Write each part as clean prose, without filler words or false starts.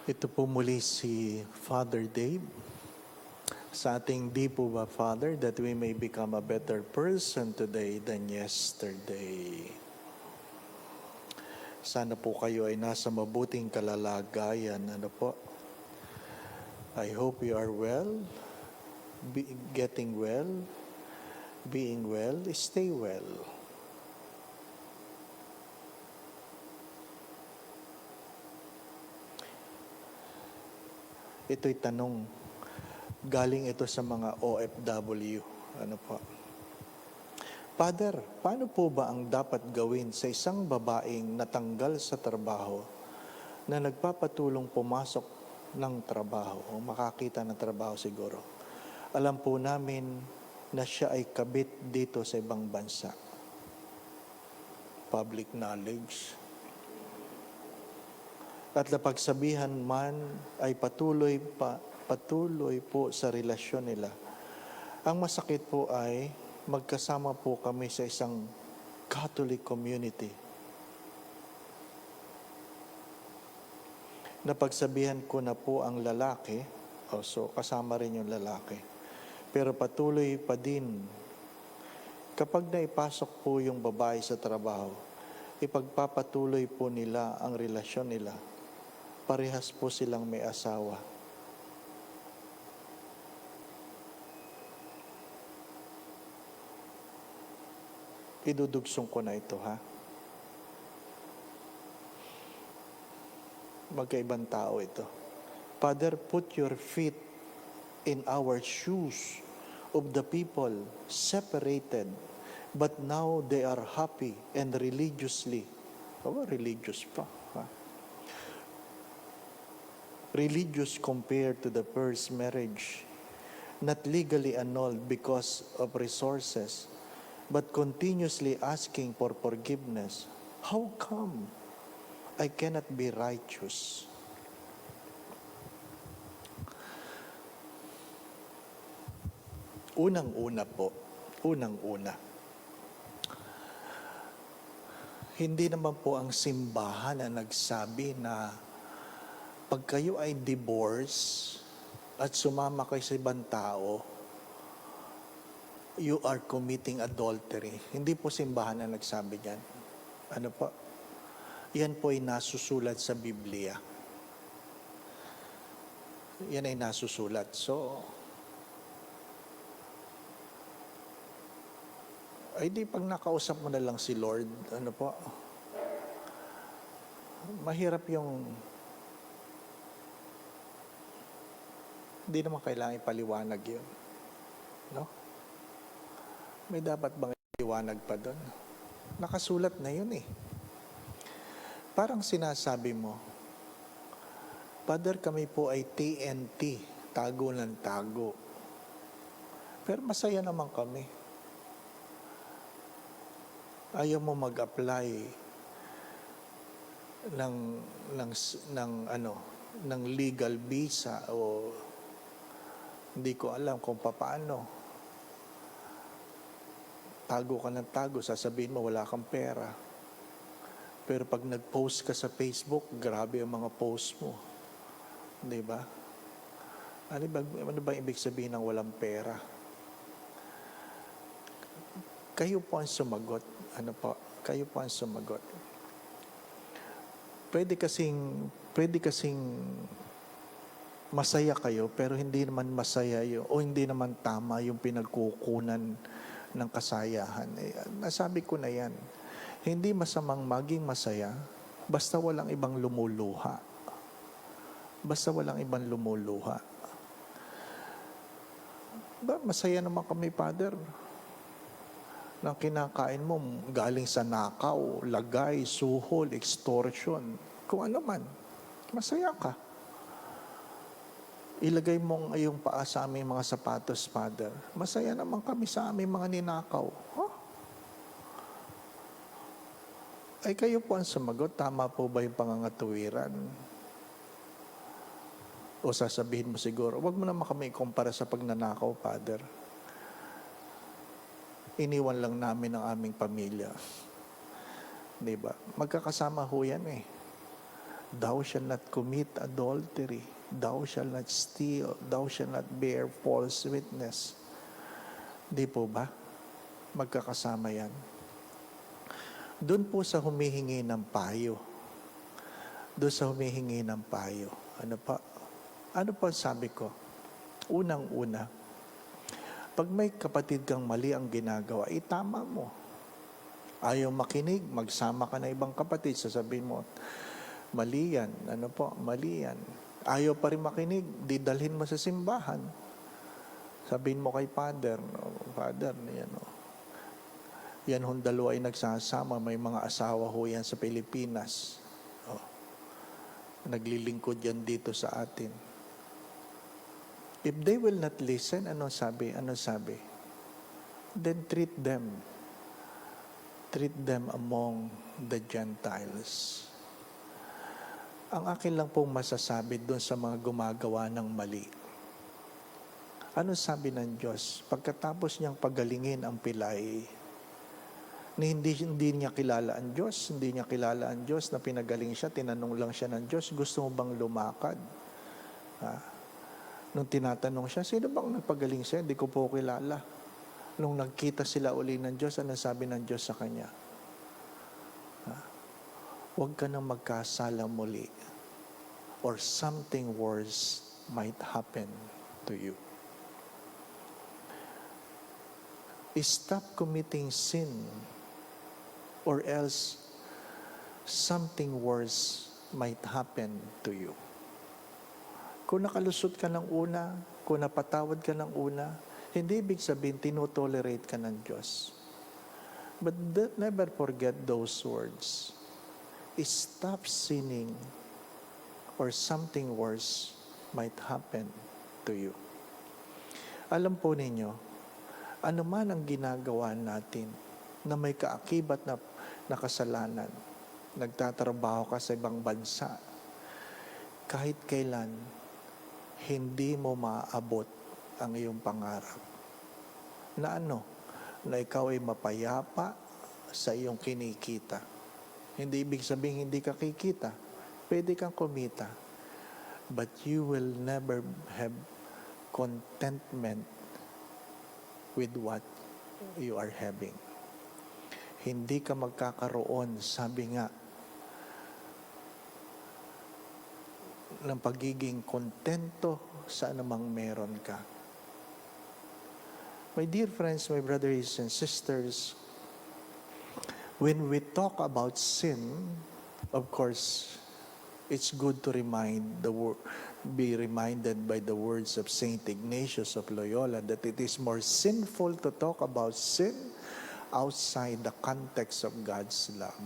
Ito po muli si Father Dave sa ating Di po ba Father, that we may become a better person today than yesterday. Sana po kayo ay nasa mabuting kalalagayan. Ano po? I hope you are well, getting well, being well, stay well. Ito'y tanong. Galing ito sa mga OFW. Ano po? Father, paano po ba ang dapat gawin sa isang babaeng natanggal sa trabaho na nagpapatulong pumasok ng trabaho o makakita ng trabaho siguro? Alam po namin na siya ay kabit dito sa ibang bansa. Public knowledge. At napagsabihan man ay patuloy po sa relasyon nila. Ang masakit po ay magkasama po kami sa isang Catholic community. Napagsabihan ko na po ang lalaki, so kasama rin yung lalaki. Pero patuloy pa din. Kapag naipasok po yung babae sa trabaho, ipagpapatuloy po nila ang relasyon nila. Parehas po silang may asawa. Idudugsong ko na ito, ha? Magkaibang tao ito. Father, put your feet in our shoes of the people separated, but now they are happy and religiously. Religious pa, ha? Religious compared to the first marriage, not legally annulled because of resources, but continuously asking for forgiveness. How come I cannot be righteous? Unang-una, hindi naman po ang simbahan na nagsabi na pag kayo ay divorce at sumama kayo sa ibang tao, you are committing adultery. Hindi po simbahan na nagsabi niyan. Ano po? Yan po ay nasusulat sa Biblia. Yan ay nasusulat. So, ay di pag nakausap mo na lang si Lord, ano po? Mahirap yung hindi naman kailangan ipaliwanag yun. No? May dapat bang ipaliwanag pa doon? Nakasulat na yun eh. Parang sinasabi mo, Father, kami po ay TNT, tago ng tago. Pero masaya naman kami. Ayaw mo mag-apply ng legal visa o hindi ko alam kung paano. Tago ka ng tago, sasabihin mo wala kang pera. Pero pag nag-post ka sa Facebook, grabe ang mga post mo. Di ba? Ano ba ibig sabihin ng walang pera? Kayo po ang sumagot. Ano po? Kayo po ang sumagot. Pwede kasing masaya kayo, pero hindi naman masaya yun, o hindi naman tama yung pinagkukunan ng kasayahan. Nasabi ko na yan. Hindi masamang maging masaya, basta walang ibang lumuluha. Basta walang ibang lumuluha. Masaya naman kami, Father. Nang kinakain mo, galing sa nakaw, lagay, suhol, extortion, kung ano man, masaya ka. Ilagay mo ang iyong paa sa aming mga sapatos, Father. Masaya naman kami sa aming mga ninakaw. Huh? Ay kayo po ang sumagot, tama po ba yung pangangatuwiran? O sasabihin mo siguro, wag mo naman kami ikumpara sa pagnanakaw, Father. Iniwan lang namin ang aming pamilya. Diba? Magkakasama ho yan eh. Thou shalt not commit adultery. Thou shalt not steal. Thou shalt not bear false witness. Di po ba? Magkakasama yan. Doon po sa humihingi ng payo. Doon sa humihingi ng payo. Ano pa? Ano pa sabi ko? Unang-una, pag may kapatid kang mali ang ginagawa, itama mo. Ayaw makinig, magsama ka na ibang kapatid, sasabihin mo, mali yan, mali yan. Ayaw pa rin makinig, didalhin mo sa simbahan. Sabihin mo kay Father, Father, yan hong dalawa ay nagsasama, may mga asawa ho yan sa Pilipinas. Naglilingkod yan dito sa atin. If they will not listen, ano sabi? Then treat them among the Gentiles. Ang akin lang pong masasabi doon sa mga gumagawa ng mali. Ano sabi ng Diyos? Pagkatapos niyang pagalingin ang pilay, na hindi niya kilala ang Diyos, na pinagaling siya, tinanong lang siya ng Diyos, gusto mo bang lumakad? Nung tinatanong siya, sino bang nagpagaling siya? Hindi ko po kilala. Nung nagkita sila uli ng Diyos, ano sabi ng Diyos sa kanya? Huwag ka nang magkasala muli, or something worse might happen to you. Stop committing sin, or else something worse might happen to you. Kung nakalusot ka ng una, kung napatawad ka ng una, hindi ibig sabihin tinotolerate ka ng Diyos. But never forget those words. Stop sinning, or something worse might happen to you. Alam po ninyo, ano man ang ginagawa natin na may kaakibat na kasalanan, nagtatrabaho ka sa ibang bansa, kahit kailan, hindi mo maaabot ang iyong pangarap. Na na ikaw ay mapayapa sa iyong kinikita. Hindi ibig sabihin hindi ka kikita. Pwede kang kumita. But you will never have contentment with what you are having. Hindi ka magkakaroon, sabi nga, ng pagiging kontento sa anumang meron ka. My dear friends, my brothers and sisters, when we talk about sin, of course, it's good to be reminded by the words of Saint Ignatius of Loyola that it is more sinful to talk about sin outside the context of God's love.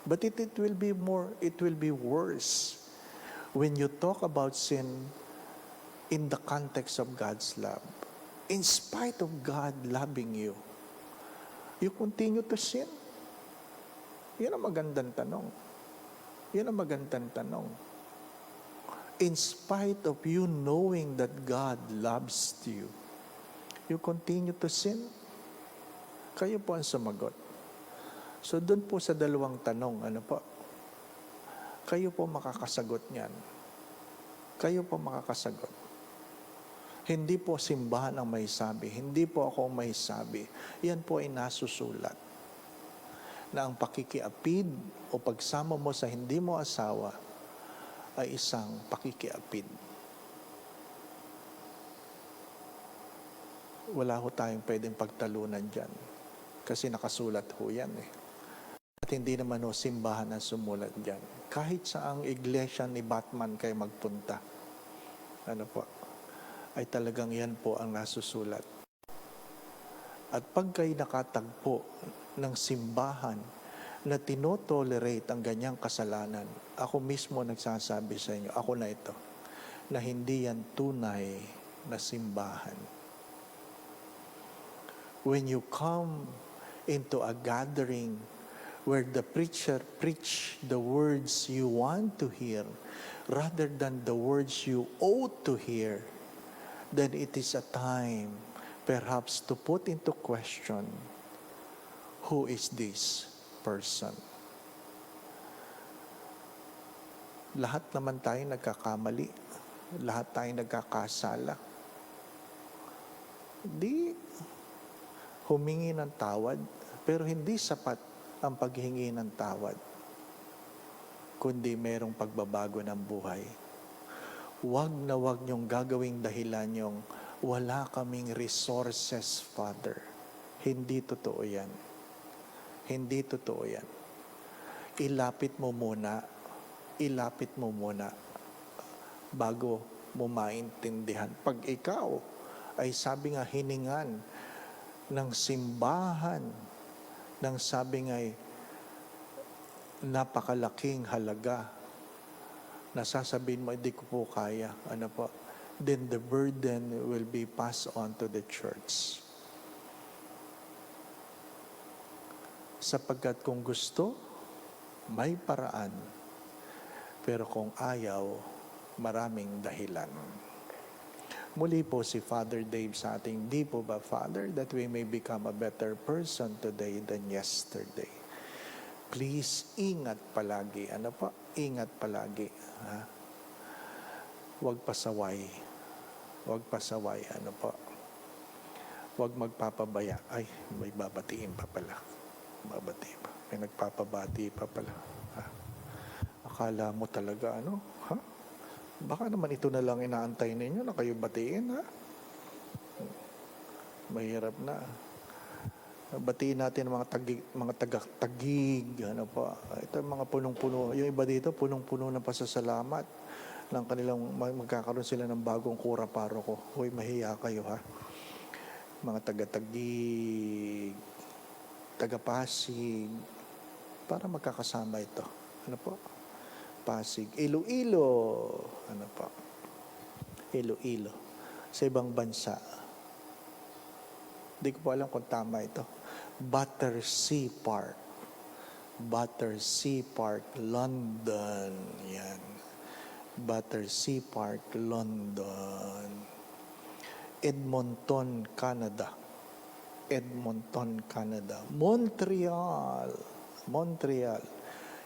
But it will be worse when you talk about sin in the context of God's love. In spite of God loving you, you continue to sin. Yan ang magandang tanong. In spite of you knowing that God loves you, you continue to sin. Kayo po ang sumagot. So doon po sa dalawang tanong, kayo po makakasagot niyan. Kayo po makakasagot. Hindi po simbahan ang may sabi. Hindi po ako ang may sabi. Yan po ay nasusulat. Na ang pakikiapid o pagsama mo sa hindi mo asawa ay isang pakikiapid. Wala ho tayong pwedeng pagtalunan dyan. Kasi nakasulat ho yan At hindi naman ho simbahan ang sumulat dyan. Kahit saang iglesia ni Batman kayo magpunta, ay talagang yan po ang nasusulat. At pag kayo nakatagpo ng simbahan na tinotolerate ang ganyang kasalanan, ako mismo nagsasabi sa inyo, ako na ito, na hindi yan tunay na simbahan. When you come into a gathering where the preacher preach the words you want to hear rather than the words you ought to hear, then it is a time perhaps to put into question, who is this person? Lahat naman tayo nagkakamali. Lahat tayo nagkakasala. Di humingi ng tawad, pero hindi sapat ang paghingi ng tawad, kundi merong pagbabago ng buhay. Huwag na huwag niyong gagawing dahilan yung wala kaming resources, Father. Hindi totoo yan. Hindi totoo yan. Ilapit mo muna bago mo maintindihan. Pag ikaw ay sabi nga hiningan ng simbahan, ng sabi nga napakalaking halaga, nasasabihin mo, hindi ko po kaya, then the burden will be passed on to the church. Sapagkat kung gusto, may paraan. Pero kung ayaw, maraming dahilan. Muli po si Father Dave sa ating, di po ba, Father, that we may become a better person today than yesterday. Please, ingat palagi. Ingat palagi. Huwag pasaway. Huwag pasaway. Huwag magpapabaya. Ay, may babatiin pa pala. May nagpapabati pa pala. Akala mo talaga, Baka naman ito na lang inaantay ninyo na kayo batiin, Mahirap na. Batiin natin ang mga taga-tagig, Ito mga punong-puno. Yung iba dito, punong-puno ng pasasalamat ng kanilang magkakaroon sila ng bagong kura paroko. Hoy, mahiya kayo, Mga taga-tagig, taga-Pasig, para magkakasama ito. Pasig, Iloilo, Iloilo, sa ibang bansa. Hindi ko po alam kung tama ito. Battersea Park, London. Yan. Battersea Park, London. Edmonton, Canada. Montreal.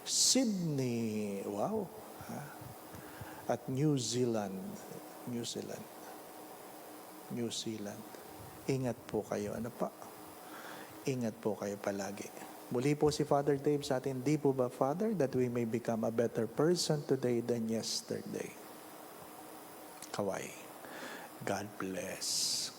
Sydney, wow. At New Zealand. Ingat po kayo. Ingat po kayo palagi. Muli po si Father Dave sa atin, di po ba, Father, that we may become a better person today than yesterday. Kaway. God bless.